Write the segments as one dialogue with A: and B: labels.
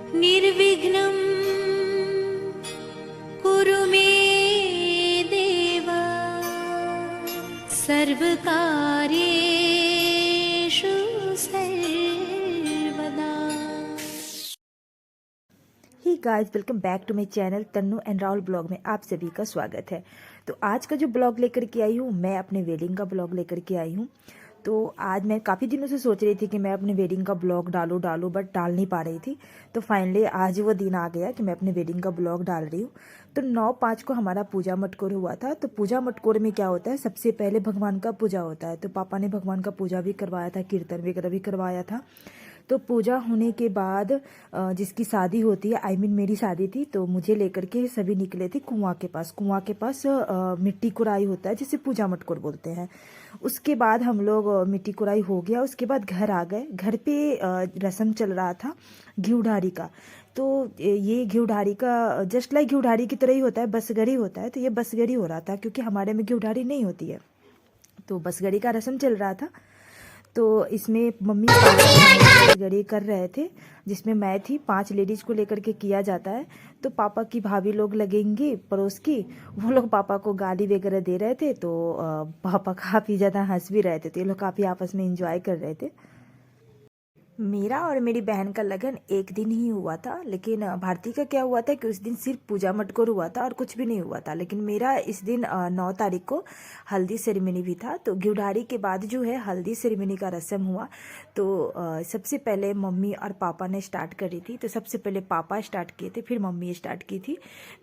A: निर्विघ्नं कुरु मे देव सर्वकार्येषु सर्वदा।
B: Hi guys, welcome back to my channel Tannu and Rahul blog में आप सभी का स्वागत है। तो आज का जो ब्लॉग लेकर के आई हूँ, मैं अपने वेडिंग का ब्लॉग लेकर के आई हूँ। तो आज मैं काफ़ी दिनों से सोच रही थी कि मैं अपने वेडिंग का ब्लॉग डालूँ बट डाल नहीं पा रही थी। तो फाइनली आज वो दिन आ गया कि मैं अपने वेडिंग का ब्लॉग डाल रही हूँ। तो 9/5 को हमारा पूजा मटकोर हुआ था। तो पूजा मटकोर में क्या होता है, सबसे पहले भगवान का पूजा होता है। तो पापा ने भगवान का पूजा भी करवाया था, कीर्तन वगैरह भी करवाया था। तो पूजा होने के बाद जिसकी शादी होती है, आई मीन मेरी शादी थी, तो मुझे लेकर के सभी निकले थे कुआं के पास। कुआं के पास मिट्टी कुराई होता है जिसे पूजा मटकोर बोलते हैं। उसके बाद हम लोग मिट्टी कुराई हो गया, उसके बाद घर आ गए। घर पे रस्म चल रहा था घीव-ढारी का। तो ये घीव-ढारी का जस्ट लाइक घीव-ढारी की तरह ही होता है, बसगरी होता है। तो ये बसगरी हो रहा था क्योंकि हमारे में घीव-ढारी नहीं होती है, तो बसगरी का रस्म चल रहा था। तो इसमें मम्मी बसगरी कर रहे थे, जिसमें मैं थी। 5 लेडीज को लेकर के किया जाता है। तो पापा की भाभी लोग लगेंगी पड़ोस की, वो लोग पापा को गाली वगैरह दे रहे थे। तो पापा काफ़ी ज़्यादा हंस भी रहे थे। तो ये लोग काफ़ी आपस में इंजॉय कर रहे थे। मेरा और मेरी बहन का लगन एक दिन ही हुआ था, लेकिन भारती का क्या हुआ था कि उस दिन सिर्फ पूजा मटकोर हुआ था और कुछ भी नहीं हुआ था। लेकिन मेरा इस दिन 9 तारीख को हल्दी सेरेमनी भी था। तो घिवढारी के बाद जो है हल्दी सेरेमनी का रस्म हुआ। तो सबसे पहले मम्मी और पापा ने स्टार्ट करी थी। तो सबसे पहले पापा स्टार्ट किए थे, फिर मम्मी स्टार्ट की थी।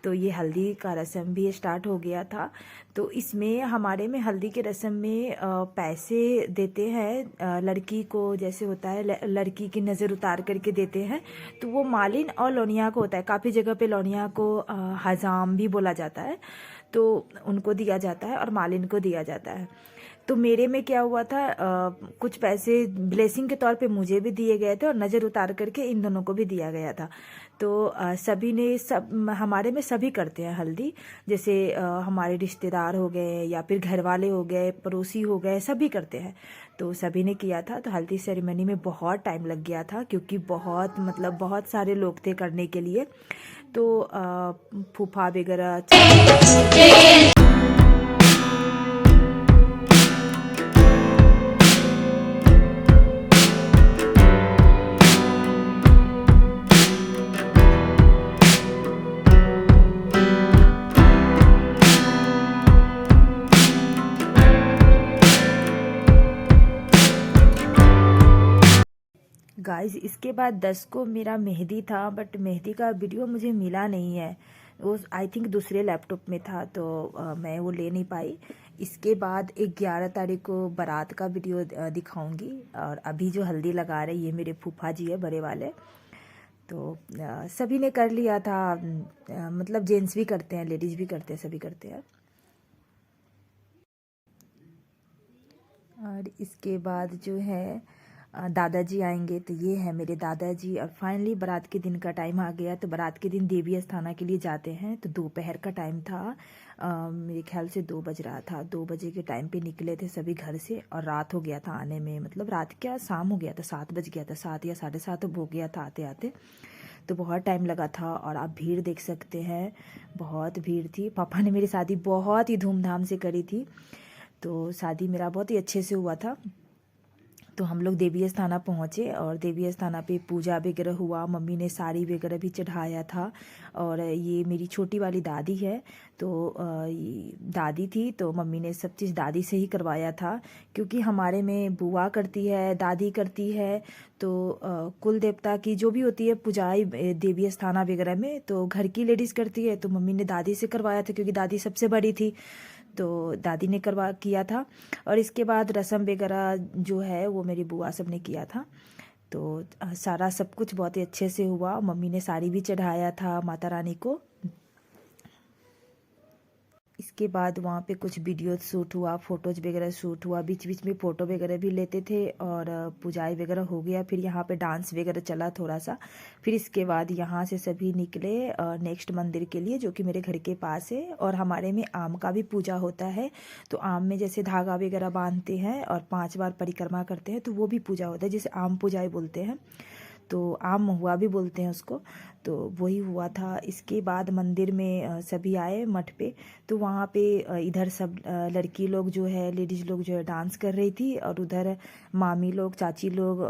B: तो ये हल्दी का रस्म भी स्टार्ट हो गया था। तो इसमें हमारे में हल्दी के रस्म में पैसे देते हैं लड़की को। जैसे होता है लड़की की नज़र उतार करके देते हैं। तो वो मालिन और लौनिया को होता है। काफ़ी जगह पे लौनिया को हजाम भी बोला जाता है, तो उनको दिया जाता है और मालिन को दिया जाता है। तो मेरे में क्या हुआ था, कुछ पैसे ब्लेसिंग के तौर पे मुझे भी दिए गए थे और नज़र उतार करके इन दोनों को भी दिया गया था। तो सभी ने हमारे में सभी करते हैं हल्दी। जैसे हमारे रिश्तेदार हो गए या फिर घर वाले हो गए, पड़ोसी हो गए, सभी करते हैं। तो सभी ने किया था। तो हल्दी सेरेमनी में बहुत टाइम लग गया था क्योंकि बहुत सारे लोग थे करने के लिए। तो फूफा वगैरह गाइस, इसके बाद 10 को मेरा मेहंदी था, बट मेहंदी का वीडियो मुझे मिला नहीं है। वो आई थिंक दूसरे लैपटॉप में था, तो मैं वो ले नहीं पाई। इसके बाद 11 तारीख को बारात का वीडियो दिखाऊंगी। और अभी जो हल्दी लगा रहे ये मेरे फूफा जी है, बड़े वाले। तो सभी ने कर लिया था। मतलब जेंट्स भी करते हैं, लेडीज भी करते हैं, सभी करते हैं। और इसके बाद जो है दादाजी आएंगे। तो ये है मेरे दादाजी। और फाइनली बारात के दिन का टाइम आ गया। तो बारात के दिन देवी अस्थाना के लिए जाते हैं। तो दोपहर का टाइम था, मेरे ख्याल से 2 बज रहा था। 2 बजे के टाइम पे निकले थे सभी घर से और रात हो गया था आने में। मतलब रात क्या, शाम हो गया था, 7 बज गया था, 7 या 7:30 हो गया था आते आते। तो बहुत टाइम लगा था। और आप भीड़ देख सकते हैं, बहुत भीड़ थी। पापा ने मेरी शादी बहुत ही धूमधाम से करी थी। तो शादी मेरा बहुत ही अच्छे से हुआ था। तो हम लोग देवी अस्थाना पहुँचे और देवी अस्थाना पे पूजा वगैरह हुआ। मम्मी ने साड़ी वगैरह भी चढ़ाया था। और ये मेरी छोटी वाली दादी है। तो दादी थी, तो मम्मी ने सब चीज़ दादी से ही करवाया था। क्योंकि हमारे में बुआ करती है, दादी करती है। तो कुल देवता की जो भी होती है पूजाई देवी अस्थाना वगैरह में, तो घर की लेडीज़ करती है। तो मम्मी ने दादी से करवाया था क्योंकि दादी सबसे बड़ी थी। तो दादी ने किया था। और इसके बाद रस्म वगैरह जो है वो मेरी बुआ सब ने किया था। तो सारा सब कुछ बहुत ही अच्छे से हुआ। मम्मी ने साड़ी भी चढ़ाया था माता रानी को। इसके बाद वहाँ पे कुछ वीडियो शूट हुआ, फोटोज वगैरह शूट हुआ। बीच बीच में फ़ोटो वगैरह भी लेते थे। और पुजाई वगैरह हो गया। फिर यहाँ पे डांस वगैरह चला थोड़ा सा। फिर इसके बाद यहाँ से सभी निकले नेक्स्ट मंदिर के लिए, जो कि मेरे घर के पास है। और हमारे में आम का भी पूजा होता है। तो आम में जैसे धागा वगैरह बांधते हैं और 5 बार परिक्रमा करते हैं, तो वो भी पूजा होता है जिसे आम पूजाई बोलते हैं। तो आम महुआ भी बोलते हैं उसको। तो वही हुआ था। इसके बाद मंदिर में सभी आए मठ पे, तो वहाँ पे इधर सब लड़की लोग जो है, लेडीज़ लोग जो है डांस कर रही थी, और उधर मामी लोग, चाची लोग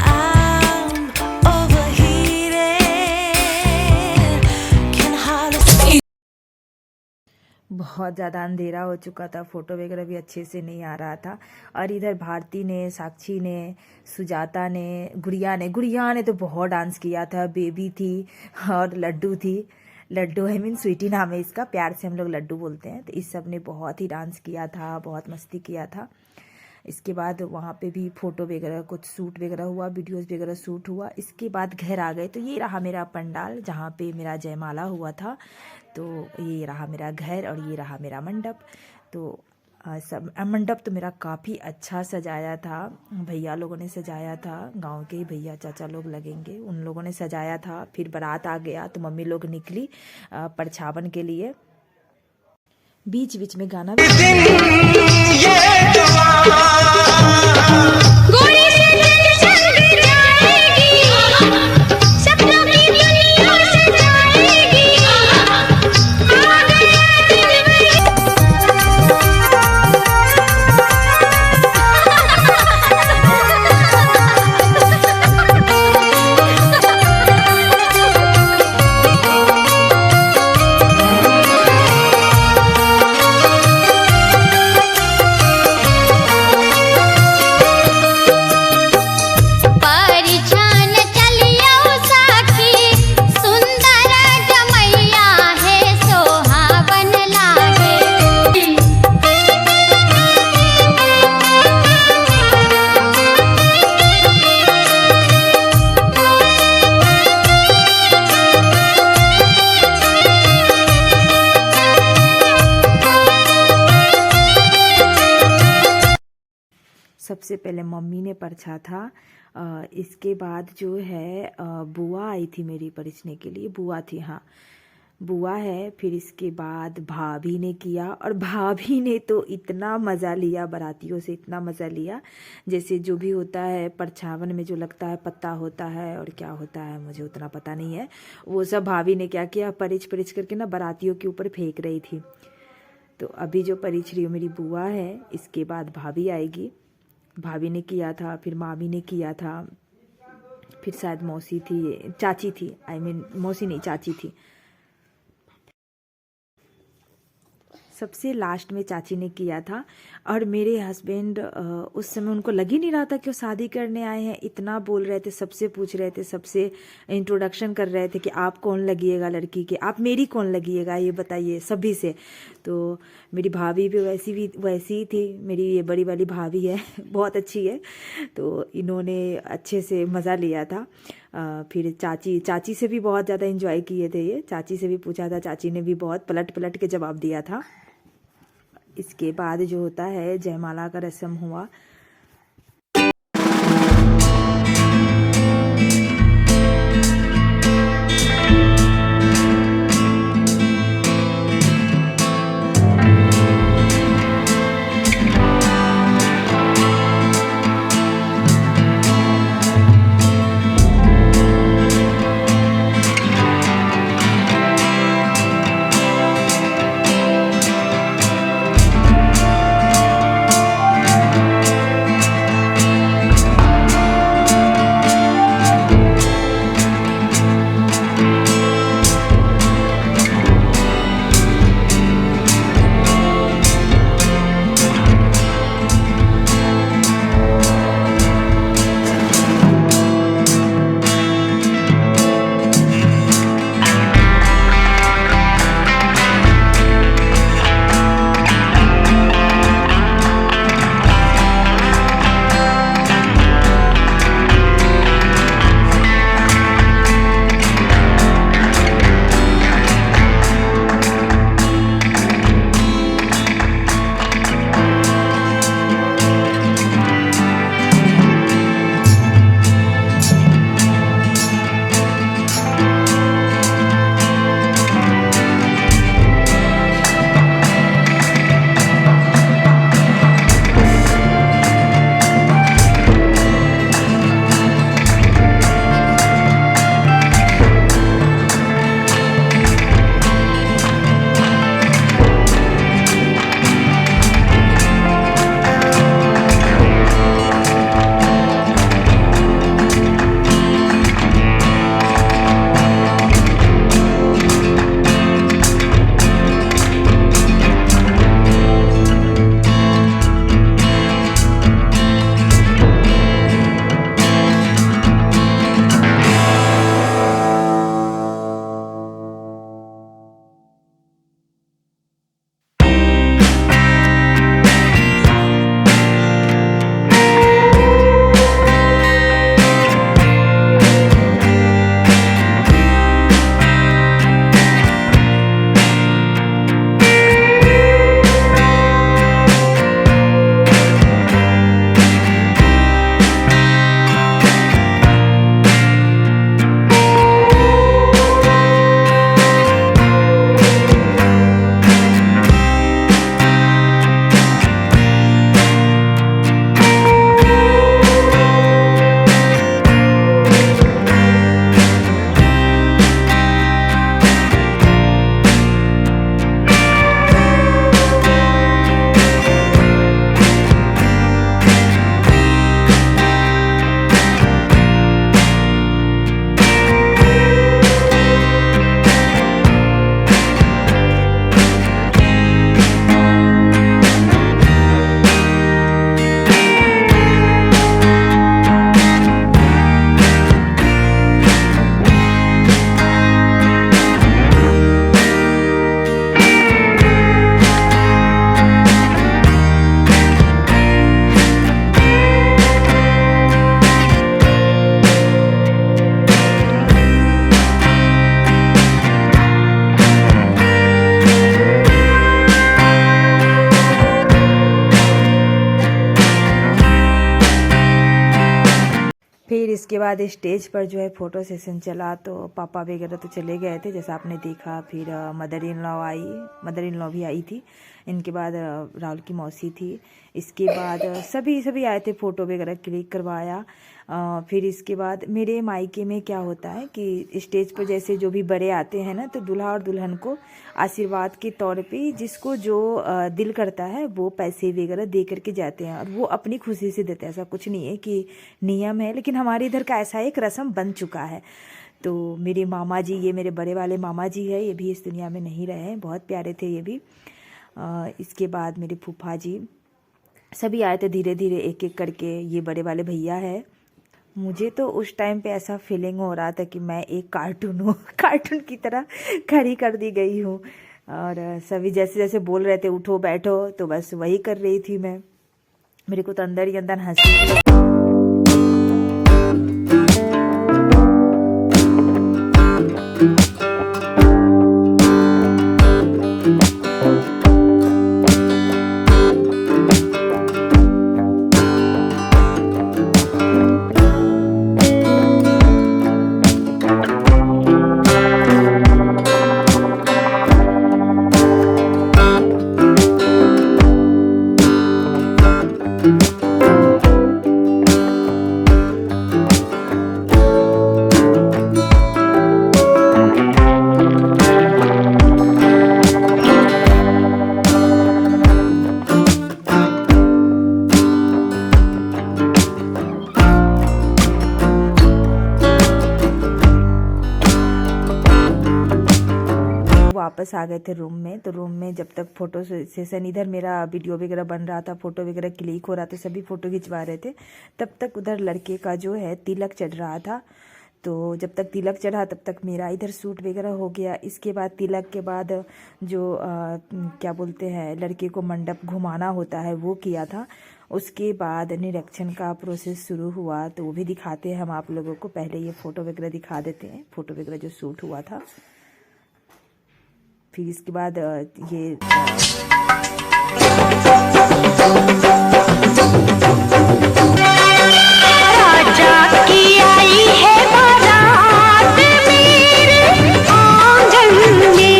A: I'm overheated, can hardly speak.
B: बहुत ज़्यादा अंधेरा हो चुका था, फ़ोटो वगैरह भी अच्छे से नहीं आ रहा था। और इधर भारती ने, साक्षी ने, सुजाता ने, गुड़िया ने तो बहुत डांस किया था। बेबी थी और लड्डू थी। लड्डू आई मीन स्वीटी नाम है इसका, प्यार से हम लोग लड्डू बोलते हैं। तो इस सब ने बहुत ही डांस किया था, बहुत मस्ती किया था। इसके बाद वहाँ पे भी फ़ोटो वगैरह कुछ शूट वगैरह हुआ, वीडियोस वगैरह शूट हुआ। इसके बाद घर आ गए। तो ये रहा मेरा पंडाल जहाँ पे मेरा जयमाला हुआ था। तो ये रहा मेरा घर और ये रहा मेरा मंडप। तो सब मंडप तो मेरा काफ़ी अच्छा सजाया था। भैया लोगों ने सजाया था, गांव के ही भैया चाचा लोग लगेंगे, उन लोगों ने सजाया था। फिर बारात आ गया तो मम्मी लोग निकली परछावन के लिए। बीच बीच में गाना भी
A: गोरी से दिल चल जाएगी, सपनों की दुनिया सजाएगी, आ गया दिल में। परिछन चलियो साखी, सुंदर जमैया है सोहावन लागे।
B: सबसे पहले मम्मी ने परछा था। इसके बाद जो है बुआ आई थी मेरी परिछने के लिए। बुआ थी, हाँ बुआ है। फिर इसके बाद भाभी ने किया, और भाभी ने तो इतना मज़ा लिया बारातियों से, इतना मज़ा लिया। जैसे जो भी होता है परछावन में जो लगता है, पत्ता होता है और क्या होता है मुझे उतना पता नहीं है, वो सब भाभी ने क्या किया, परिछ परिछ करके ना बारातियों के ऊपर फेंक रही थी। तो अभी जो परिछ रही हो मेरी बुआ है, इसके बाद भाभी आएगी। भाभी ने किया था, फिर मामी ने किया था, फिर शायद मौसी थी, चाची थी, आई मीन मौसी नहीं चाची थी। सबसे लास्ट में चाची ने किया था। और मेरे हस्बैंड उस समय उनको लग ही नहीं रहा था कि वो शादी करने आए हैं। इतना बोल रहे थे, सबसे पूछ रहे थे, सबसे इंट्रोडक्शन कर रहे थे कि आप कौन लगिएगा लड़की के, आप मेरी कौन लगिएगा ये बताइए, सभी से। तो मेरी भाभी भी वैसी ही थी। मेरी ये बड़ी वाली भाभी है बहुत अच्छी है। तो इन्होंने अच्छे से मज़ा लिया था। फिर चाची से भी बहुत ज़्यादा एंजॉय किए थे ये। चाची से भी पूछा था, चाची ने भी बहुत पलट पलट के जवाब दिया था। इसके बाद जो होता है जयमाला का रस्म हुआ। फिर इसके बाद स्टेज पर जो है फ़ोटो सेशन चला, तो पापा वगैरह तो चले गए थे जैसा आपने देखा। फिर मदर इन लॉ भी आई थी। इनके बाद राहुल की मौसी थी। इसके बाद सभी आए थे, फ़ोटो वगैरह क्लिक करवाया। फिर इसके बाद मेरे मायके में क्या होता है कि स्टेज पर जैसे जो भी बड़े आते हैं ना, तो दूल्हा और दुल्हन को आशीर्वाद के तौर पे जिसको जो दिल करता है वो पैसे वगैरह दे करके जाते हैं, और वो अपनी खुशी से देते हैं। ऐसा कुछ नहीं है कि नियम है, लेकिन हमारे इधर का ऐसा एक रस्म बन चुका है। तो मेरे मामा जी, ये मेरे बड़े वाले मामा जी है, ये भी इस दुनिया में नहीं रहे हैं, बहुत प्यारे थे ये भी। इसके बाद मेरे फूफा जी सभी आए थे, धीरे धीरे एक एक करके। ये बड़े वाले भैया है। मुझे तो उस टाइम पे ऐसा फीलिंग हो रहा था कि मैं एक कार्टून हूँ, कार्टून की तरह खड़ी कर दी गई हूँ। और सभी जैसे जैसे बोल रहे थे उठो बैठो, तो बस वही कर रही थी मैं। मेरे को तो अंदर ही अंदर हंसी। वापस आ गए थे रूम में। तो रूम में जब तक फ़ोटो सेशन, इधर मेरा वीडियो वगैरह बन रहा था, फ़ोटो वगैरह क्लिक हो रहा था, सभी फ़ोटो खिंचवा रहे थे, तब तक उधर लड़के का जो है तिलक चढ़ रहा था। तो जब तक तिलक चढ़ा तब तक मेरा इधर सूट वगैरह हो गया। इसके बाद तिलक के बाद जो क्या बोलते हैं, लड़के को मंडप घुमाना होता है, वो किया था। उसके बाद निरीक्षण का प्रोसेस शुरू हुआ, तो वो भी दिखाते हैं हम आप लोगों को। पहले ये फ़ोटो वगैरह दिखा देते हैं, फ़ोटो वगैरह जो शूट हुआ था। फिर इसके बाद ये
C: राजा की आई है बारात मेरे आंगन में।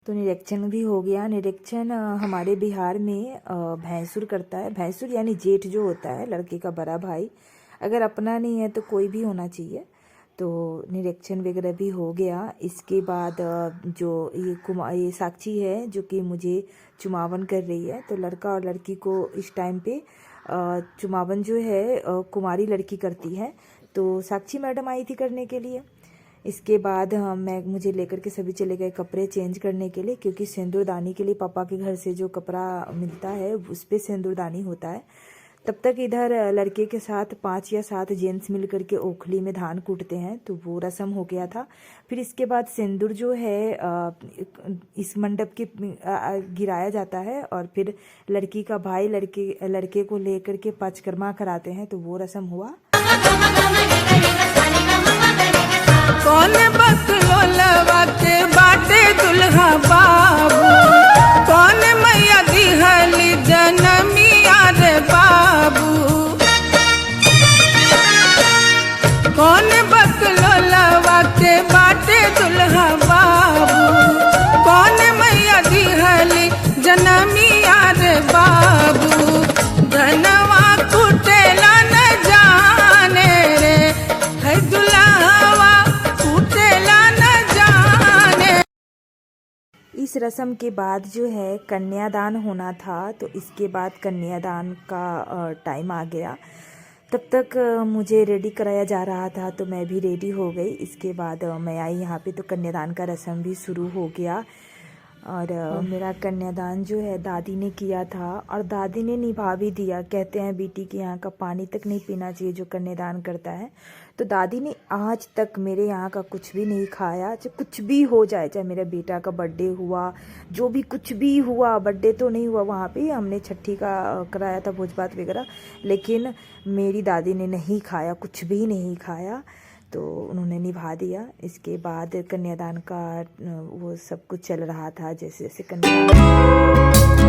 B: तो निरीक्षण भी हो गया। निरीक्षण हमारे बिहार में भैंसुर करता है। भैंसुर यानी जेठ जो होता है, लड़के का बड़ा भाई। अगर अपना नहीं है तो कोई भी होना चाहिए। तो निरीक्षण वगैरह भी हो गया। इसके बाद जो ये साक्षी है जो कि मुझे चुमावन कर रही है, तो लड़का और लड़की को इस टाइम पे चुमावन जो है कुमारी लड़की करती है। तो साक्षी मैडम आई थी करने के लिए। इसके बाद मुझे लेकर के सभी चले गए कपड़े चेंज करने के लिए, क्योंकि सिंदूरदानी के लिए पापा के घर से जो कपड़ा मिलता है उस पर सिंदूरदानी होता है। तब तक इधर लड़के के साथ 5 या 7 जेंट्स मिल करके ओखली में धान कूटते हैं, तो वो रस्म हो गया था। फिर इसके बाद सिंदूर जो है इस मंडप के गिराया जाता है और फिर लड़की का भाई लड़के को लेकर के पंचकर्मा कराते हैं, तो वो रस्म हुआ।
D: कौन बकलोलवा के बाटे दुल्हा बाबू, कौन मैया दिहली जनमिया रे बाबू, कौन बकलोलवा के बाटे दुल्हा बाबू, कौन मैया दिहली जनमिया रे बाबू, धनवा कुटेला न जाने रे है दुल्हावा कुटेला न जाने।
B: इस रस्म के बाद जो है कन्यादान होना था, तो इसके बाद कन्यादान का टाइम आ गया। तब तक मुझे रेडी कराया जा रहा था, तो मैं भी रेडी हो गई। इसके बाद मैं आई यहाँ पे, तो कन्यादान का रस्म भी शुरू हो गया। और मेरा कन्यादान जो है दादी ने किया था और दादी ने निभा भी दिया। कहते हैं बेटी के यहाँ का पानी तक नहीं पीना चाहिए जो कन्यादान करता है। तो दादी ने आज तक मेरे यहाँ का कुछ भी नहीं खाया, चाहे कुछ भी हो जाए, चाहे मेरा बेटा का बर्थडे हुआ, जो भी कुछ भी हुआ, बर्थडे तो नहीं हुआ, वहाँ पे हमने छठी का कराया था भोज भात वगैरह, लेकिन मेरी दादी ने नहीं खाया, कुछ भी नहीं खाया, तो उन्होंने निभा दिया। इसके बाद कन्यादान का वो सब कुछ चल रहा था, जैसे जैसे कन्यादान।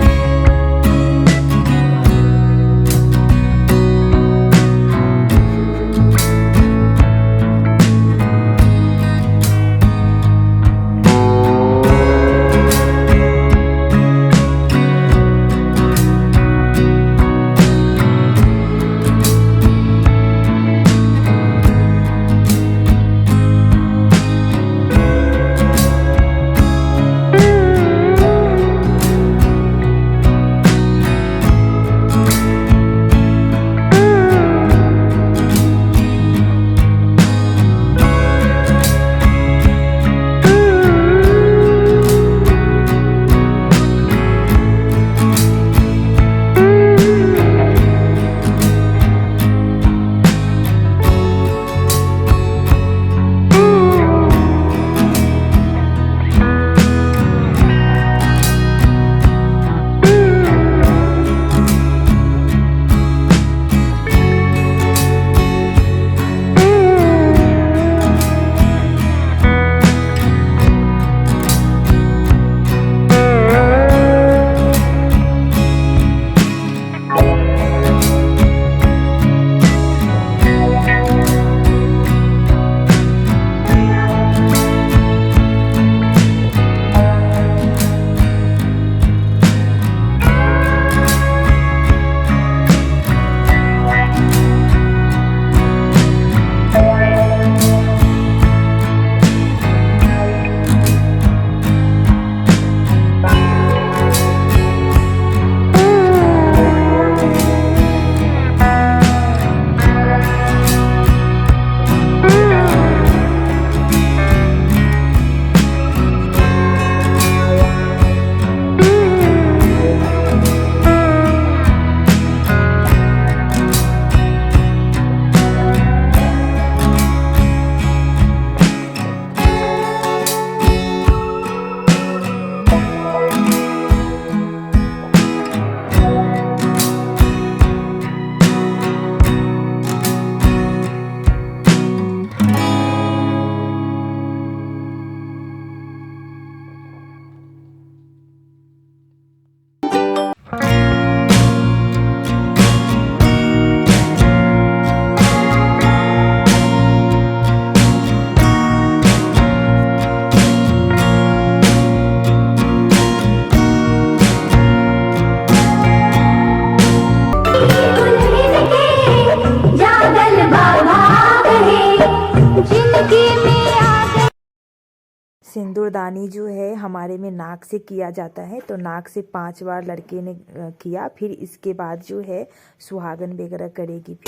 B: सिंदूरदानी जो है हमारे में नाक से किया जाता है, तो नाक से 5 बार लड़के ने किया। फिर इसके बाद जो है सुहागन वगैरह करेगी।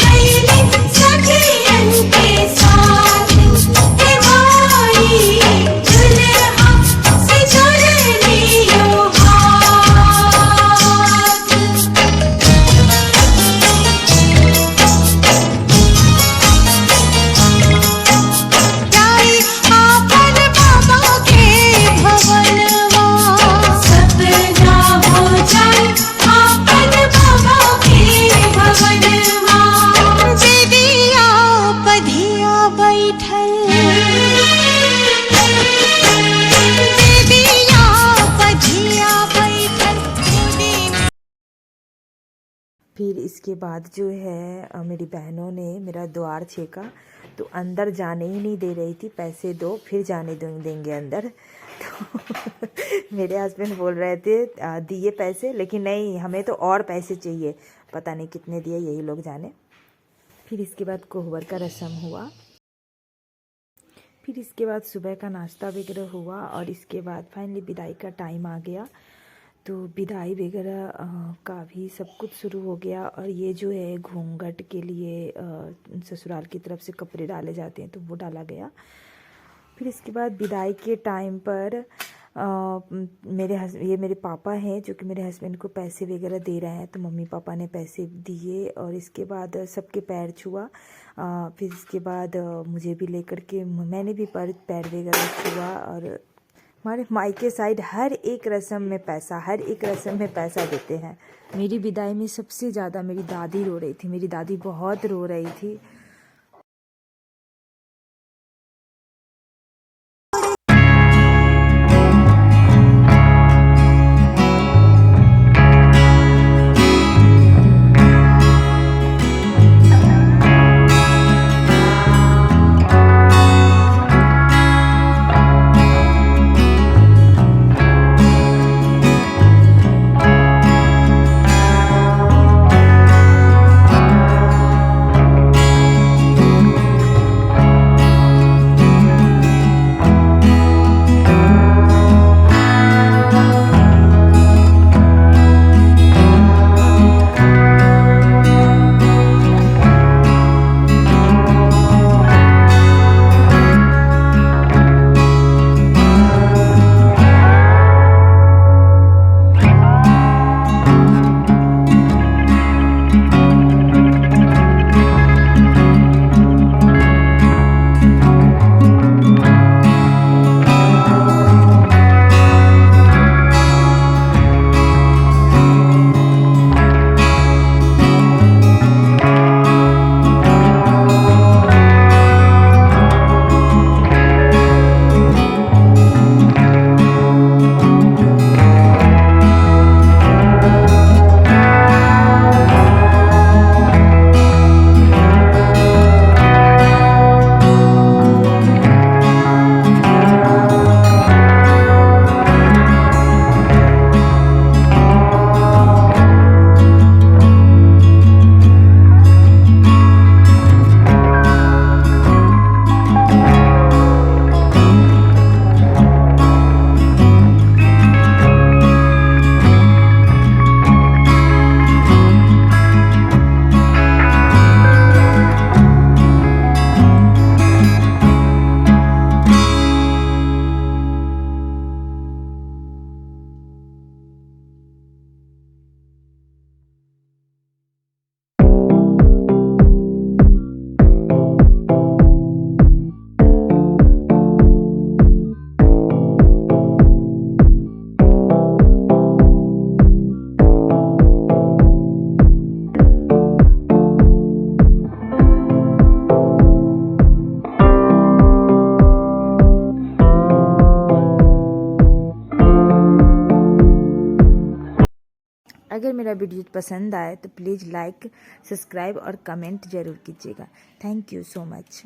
B: इसके बाद जो है मेरी बहनों ने मेरा द्वार छेका, तो अंदर जाने ही नहीं दे रही थी, पैसे दो फिर जाने देंगे अंदर। तो मेरे हस्बैंड बोल रहे थे दिए पैसे, लेकिन नहीं हमें तो और पैसे चाहिए, पता नहीं कितने दिए यही लोग जाने। फिर इसके बाद कोहबर का रस्म हुआ, फिर इसके बाद सुबह का नाश्ता वगैरह हुआ और इसके बाद फाइनली विदाई का टाइम आ गया। तो विदाई वगैरह का भी सब कुछ शुरू हो गया। और ये जो है घूंघट के लिए ससुराल की तरफ से कपड़े डाले जाते हैं, तो वो डाला गया। फिर इसके बाद विदाई के टाइम पर ये मेरे पापा हैं जो कि मेरे हस्बैंड को पैसे वगैरह दे रहे हैं, तो मम्मी पापा ने पैसे दिए और इसके बाद सबके पैर छुआ। फिर इसके बाद मुझे भी लेकर के मैंने भी पैर वगैरह छुआ। और हमारे मायके साइड हर एक रस्म में पैसा देते हैं। मेरी विदाई में सबसे ज़्यादा मेरी दादी रो रही थी, मेरी दादी बहुत रो रही थी। अगर मेरा वीडियो पसंद आए तो प्लीज़ लाइक, सब्सक्राइब और कमेंट ज़रूर कीजिएगा। Thank you so much.